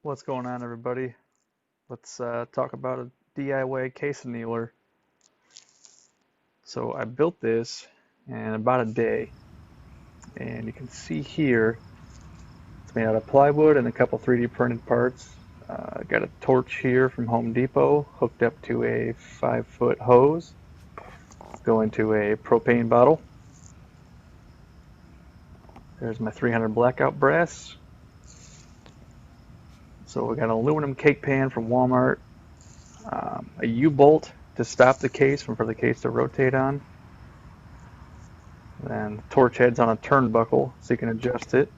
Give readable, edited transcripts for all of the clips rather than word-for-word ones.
What's going on, everybody? Let's talk about a DIY case annealer. So I built this in about a day, and you can see here it's made out of plywood and a couple 3D printed parts. I got a torch here from Home Depot hooked up to a 5-foot hose going to a propane bottle. There's my 300 blackout brass. So we got an aluminum cake pan from Walmart, a U-bolt to stop the case for the case to rotate on. And the torch head's on a turnbuckle, so you can adjust it.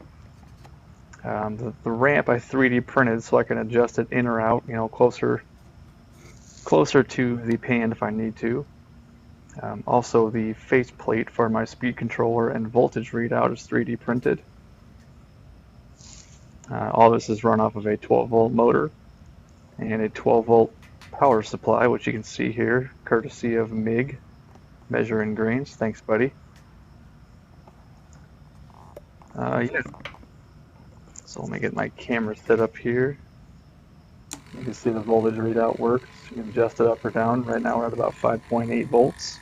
The ramp I 3D printed so I can adjust it in or out, closer to the pan if I need to. Also, the faceplate for my speed controller and voltage readout is 3D printed. All this is run off of a 12-volt motor and a 12-volt power supply, which you can see here, courtesy of MIG, Measuring Grains. Thanks, buddy. Yeah. So let me get my camera set up here. You can see the voltage readout works. You can adjust it up or down. Right now we're at about 5.8 volts.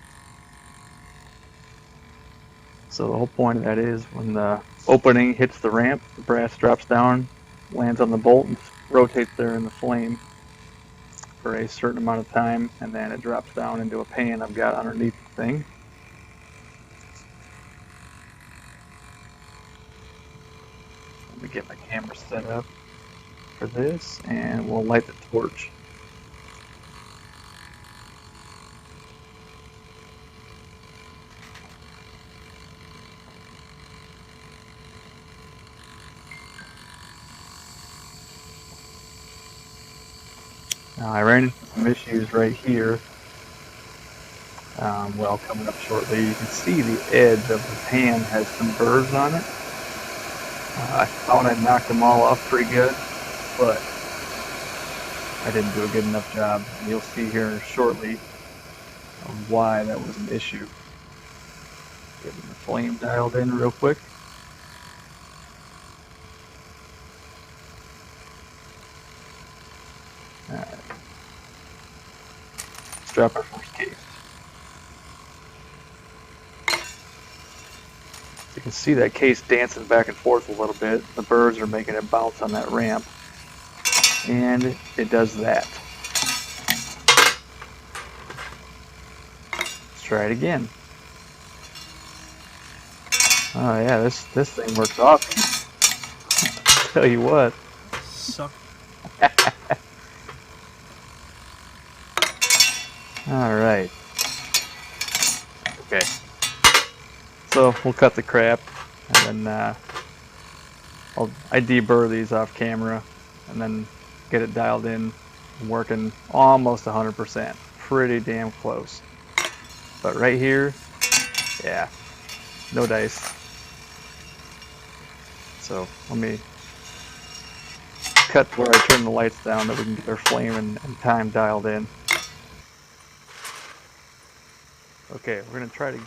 So the whole point of that is when the opening hits the ramp, the brass drops down, lands on the bolt, and rotates there in the flame for a certain amount of time, and then it drops down into a pan I've got underneath the thing. Let me get my camera set up for this, and we'll light the torch. Now I ran into some issues right here. Well, coming up shortly, you can see the edge of the pan has some burrs on it. I thought I knocked them all off pretty good, but I didn't do a good enough job. And you'll see here shortly why that was an issue. Getting the flame dialed in real quick. Alright. Let's drop our first case. You can see that case dancing back and forth a little bit. The burrs are making it bounce on that ramp. And it does that. Let's try it again. Oh yeah, this thing works awesome. Tell you what. Suck. Alright. Okay. So we'll cut the crap, and then I deburr these off camera, and then get it dialed in and working almost 100%. Pretty damn close. But right here, yeah, no dice. So let me cut where I turn the lights down that we can get our flame and time dialed in. Okay, we're going to try to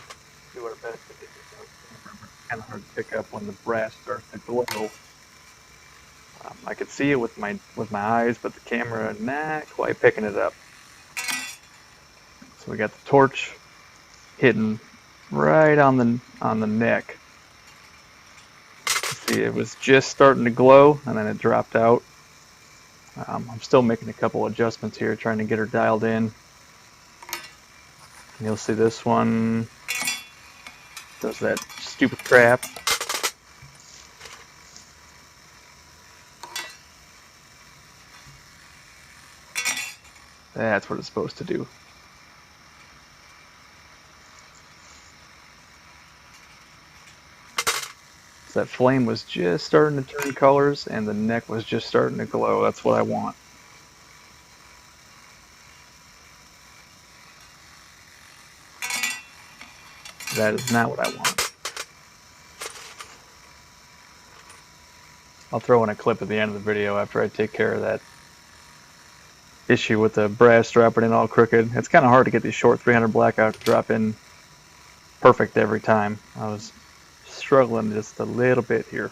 do our best to get this out. It's kind of hard to pick up when the brass starts to glow. I could see it with my eyes, but the camera not quite picking it up. So we got the torch hitting right on the neck. See, it was just starting to glow, and then it dropped out. I'm still making a couple adjustments here, trying to get her dialed in. And you'll see this one does that stupid crap. That's what it's supposed to do. So that flame was just starting to turn colors, and the neck was just starting to glow. That's what I want. That is not what I want. I'll throw in a clip at the end of the video after I take care of that issue with the brass dropping in all crooked. It's kind of hard to get these short 300 blackout to drop in perfect every time. I was struggling just a little bit here.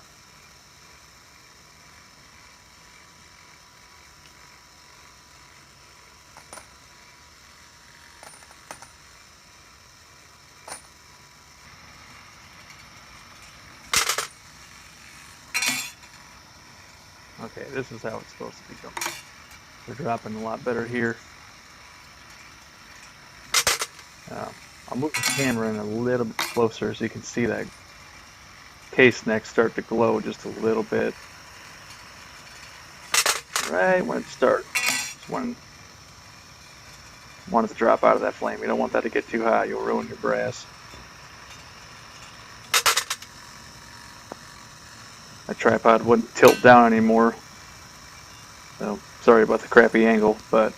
Okay, this is how it's supposed to be going. They're dropping a lot better here. I'll move the camera in a little bit closer so you can see that case neck start to glow just a little bit. Right when it starts, it's when you want it to drop out of that flame. You don't want that to get too hot, you'll ruin your brass. My tripod wouldn't tilt down anymore. So sorry about the crappy angle, but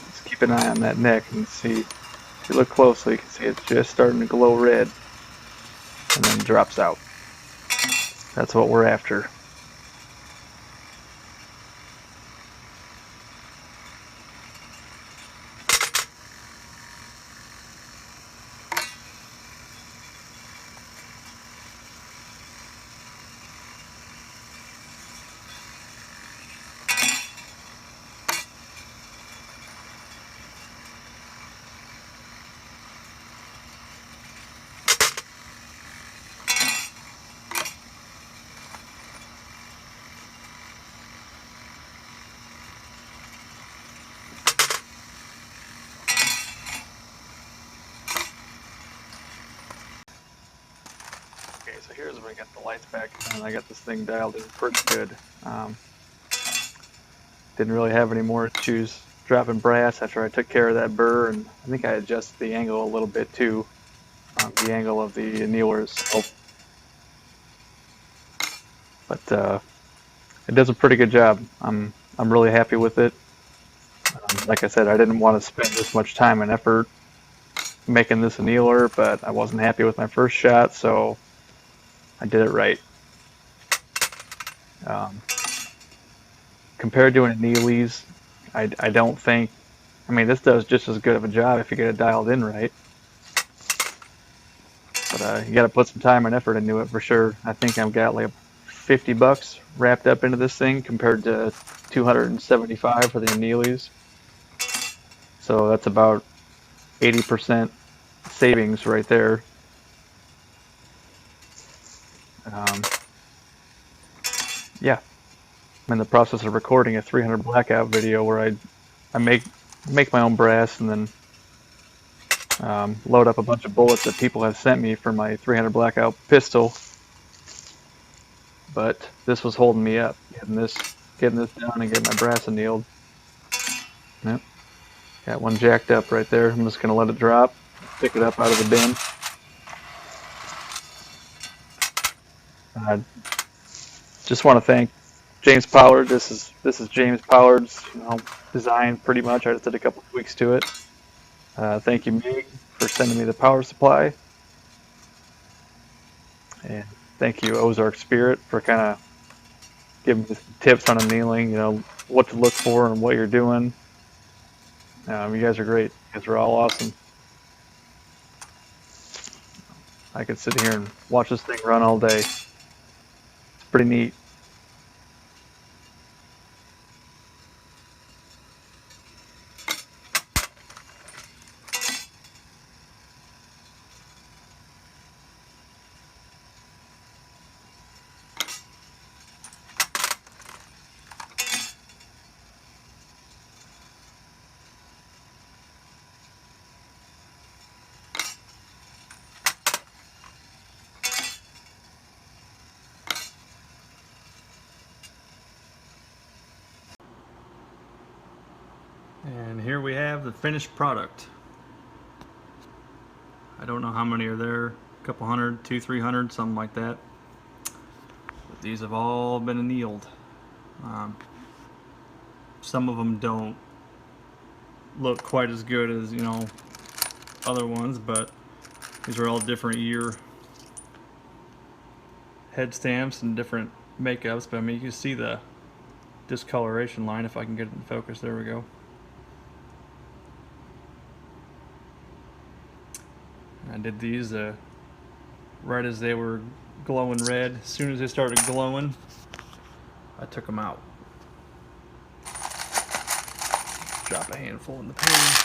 just keep an eye on that neck and see. If you look closely, you can see it's just starting to glow red and then drops out. That's what we're after. Okay, so here's where I got the lights back and I got this thing dialed in pretty good. Didn't really have any more issues dropping brass after I took care of that burr, and I think I adjusted the angle a little bit too, the angle of the annealers. But it does a pretty good job. I'm really happy with it. Like I said, I didn't want to spend this much time and effort making this annealer, but I wasn't happy with my first shot, so I did it right. Um, Compared to an annealese, I don't think. I mean, this does just as good of a job if you get it dialed in right. But you got to put some time and effort into it for sure. I think I've got like $50 wrapped up into this thing compared to 275 for the annealese. So that's about 80% savings right there. Um, yeah, I'm in the process of recording a 300 blackout video where I make my own brass and then load up a bunch of bullets that people have sent me for my 300 blackout pistol. But this was holding me up, getting this down and getting my brass annealed. Yep. Got one jacked up right there. I'm just gonna let it drop, pick it up out of the bin. I just want to thank James Pollard. This is James Pollard's design pretty much. I just did a couple tweaks to it. Thank you, Meg, for sending me the power supply, and thank you, Ozark Spirit, for kind of giving me some tips on annealing. What to look for and what you're doing. You guys are great. You guys are all awesome. I could sit here and watch this thing run all day. It's pretty neat. And here we have the finished product. I don't know how many are there, a couple hundred, 200-300, something like that. But these have all been annealed. Some of them don't look quite as good as other ones, but these are all different year head stamps and different makeups. But I mean, you can see the discoloration line if I can get it in focus. There we go. I did these right as they were glowing red. As soon as they started glowing, I took them out. Drop a handful in the pan.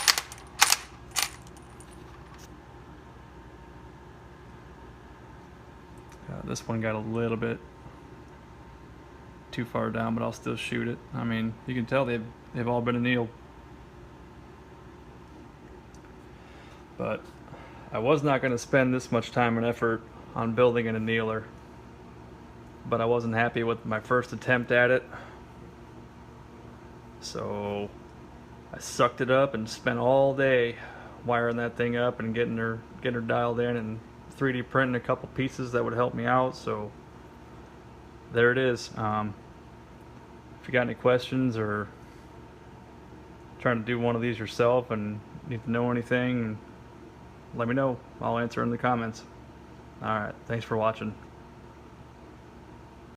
This one got a little bit too far down, but I'll still shoot it. I mean, you can tell they've all been annealed. But I was not going to spend this much time and effort on building an annealer. But I wasn't happy with my first attempt at it. So I sucked it up and spent all day wiring that thing up and getting her dialed in and 3D printing a couple pieces that would help me out. So there it is. If you got any questions or trying to do one of these yourself and need to know anything, let me know. I'll answer in the comments. Alright, thanks for watching.